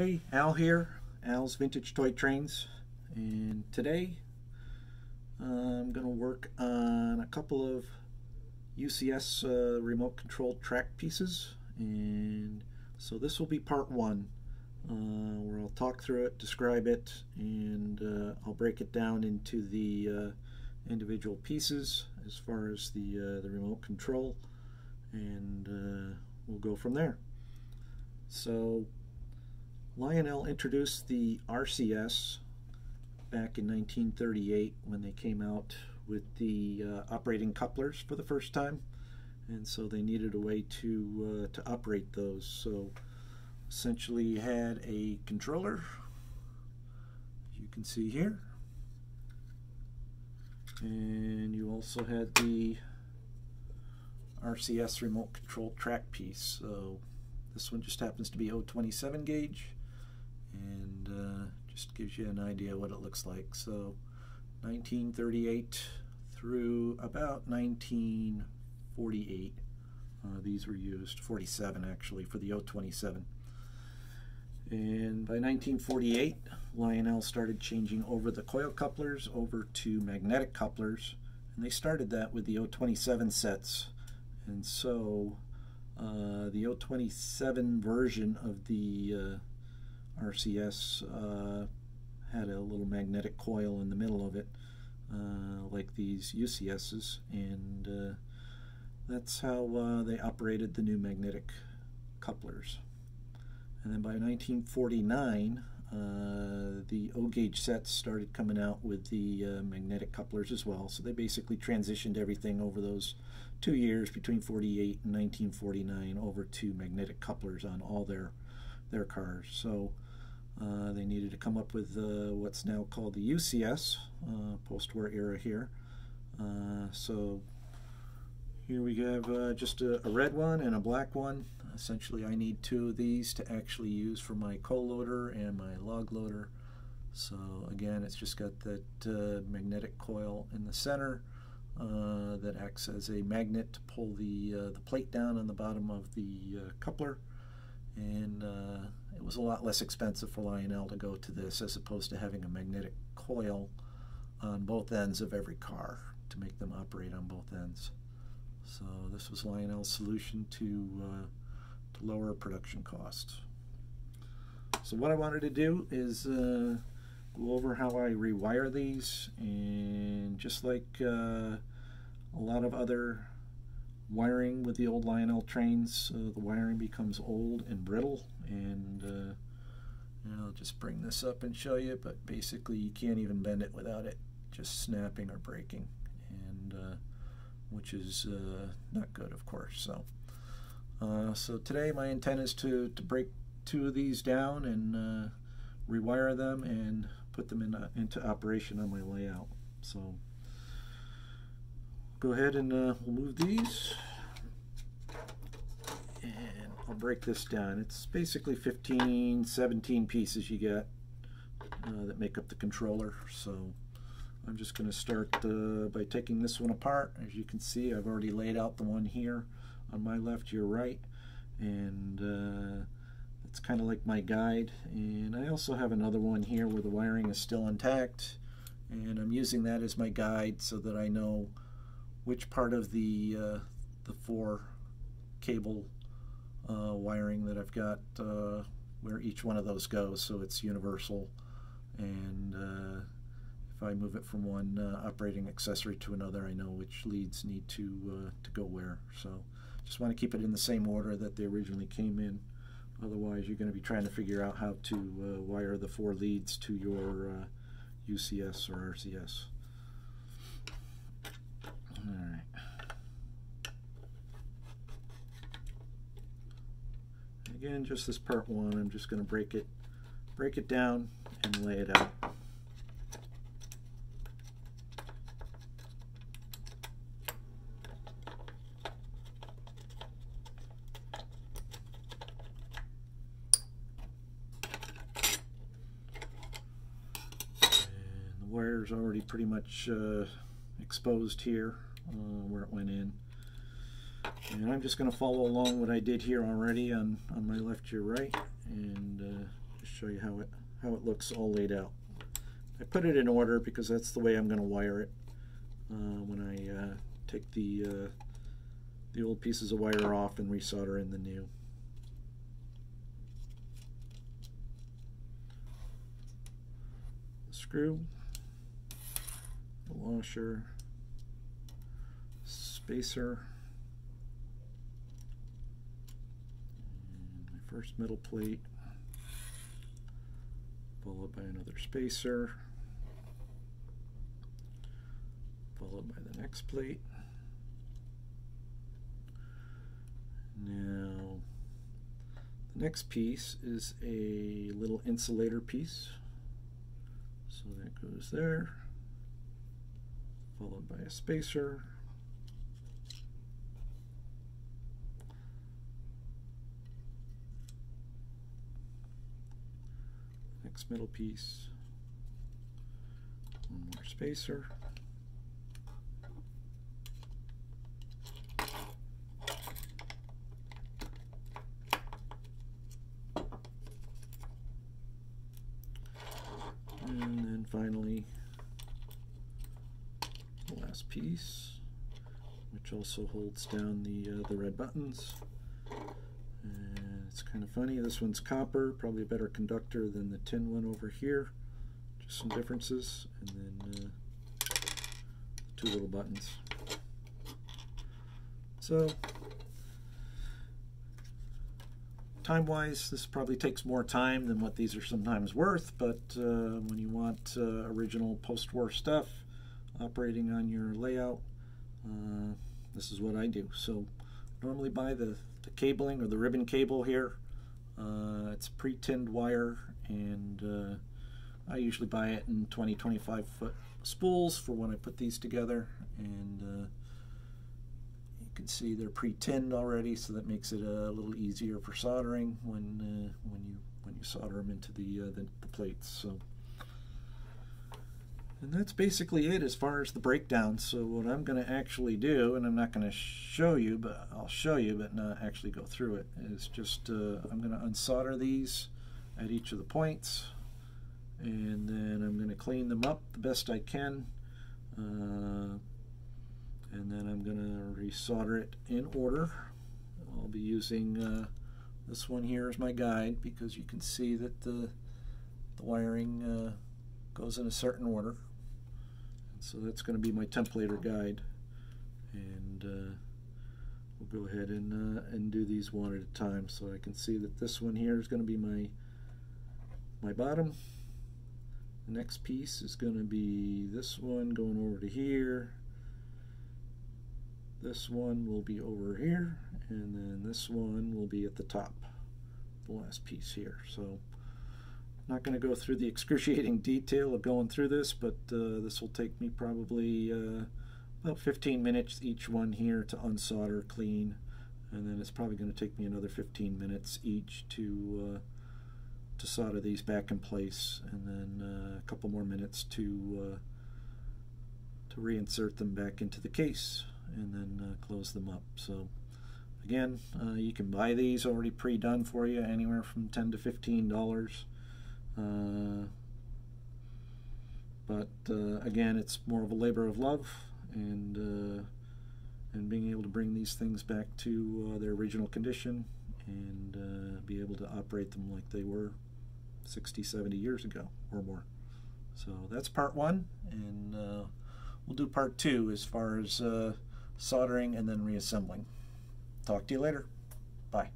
Hey, Al here, Al's Vintage Toy Trains, and today I'm going to work on a couple of UCS remote controlled track pieces, and so this will be part one, where I'll talk through it, describe it, and I'll break it down into the individual pieces as far as the remote control, and we'll go from there. So Lionel introduced the RCS back in 1938 when they came out with the operating couplers for the first time, and so they needed a way to operate those. So essentially you had a controller, as you can see here, and you also had the RCS remote control track piece. So this one just happens to be 027 gauge, and just gives you an idea what it looks like. So 1938 through about 1948 these were used, 47 actually, for the 027. And by 1948 Lionel started changing over the coil couplers over to magnetic couplers, and they started that with the 027 sets. And so the 027 version of the RCS had a little magnetic coil in the middle of it, like these UCSs, and that's how they operated the new magnetic couplers. And then by 1949 the O-gauge sets started coming out with the magnetic couplers as well. So they basically transitioned everything over those 2 years between 48 and 1949 over to magnetic couplers on all their cars. So they needed to come up with what's now called the UCS, post-war era here. So here we have just a red one and a black one. Essentially I need two of these to actually use for my coal loader and my log loader. So again, it's just got that magnetic coil in the center that acts as a magnet to pull the plate down on the bottom of the coupler. And it was a lot less expensive for Lionel to go to this as opposed to having a magnetic coil on both ends of every car to make them operate on both ends. So this was Lionel's solution to lower production costs. So what I wanted to do is go over how I rewire these, and just like a lot of other wiring with the old Lionel trains, the wiring becomes old and brittle, and I'll just bring this up and show you, but basically you can't even bend it without it just snapping or breaking, and which is not good, of course. So today my intent is to break two of these down and rewire them and put them into operation on my layout. So go ahead and we'll move these, and I'll break this down. It's basically 15, 17 pieces you get that make up the controller. So I'm just going to start by taking this one apart. As you can see, I've already laid out the one here on my left, your right, and it's kind of like my guide. And I also have another one here where the wiring is still intact, and I'm using that as my guide so that I know which part of the 4 cable wiring that I've got, where each one of those goes, so it's universal. And if I move it from one operating accessory to another, I know which leads need to go where. So just want to keep it in the same order that they originally came in. Otherwise you're going to be trying to figure out how to wire the 4 leads to your UCS or RCS. Alright. Again, just this part one, I'm just going to break it down and lay it out. Wire's already pretty much exposed here where it went in, and I'm just going to follow along what I did here already on my left, your right, and Just show you how it looks all laid out. I put it in order because that's the way I'm going to wire it when I take the old pieces of wire off and resolder in the new. The screw, the washer, spacer, and my first metal plate, followed by another spacer, followed by the next plate. Now, the next piece is a little insulator piece. So that goes there, followed by a spacer. Next middle piece, one more spacer. And then finally, the last piece, which also holds down the red buttons. And it's kind of funny, this one's copper, probably a better conductor than the tin one over here. Just some differences. And then two little buttons. So, time-wise, this probably takes more time than what these are sometimes worth, but when you want original post-war stuff operating on your layout, this is what I do. So normally buy the cabling or the ribbon cable here. It's pre-tinned wire, and I usually buy it in 20-25 foot spools for when I put these together, and you can see they're pre-tinned already, so that makes it a little easier for soldering when you solder them into the plates. So, and that's basically it as far as the breakdown. So what I'm going to actually do, and I'm not going to show you, but I'll show you, but not actually go through it, is just I'm going to unsolder these at each of the points, and then I'm going to clean them up the best I can, and then I'm going to resolder it in order. I'll be using this one here as my guide, because you can see that the wiring goes in a certain order. So that's going to be my template or guide, and we'll go ahead and do these one at a time. So I can see that this one here is going to be my bottom. The next piece is going to be this one going over to here. This one will be over here, and then this one will be at the top, the last piece here. So I'm not going to go through the excruciating detail of going through this, but this will take me probably about 15 minutes each one here to unsolder, clean, and then it's probably going to take me another 15 minutes each to solder these back in place, and then a couple more minutes to reinsert them back into the case, and then close them up. So again, you can buy these already pre-done for you, anywhere from $10 to $15. But again, it's more of a labor of love, and being able to bring these things back to their original condition, and be able to operate them like they were 60, 70 years ago or more. So that's part one, and we'll do part two as far as soldering and then reassembling. Talk to you later. Bye.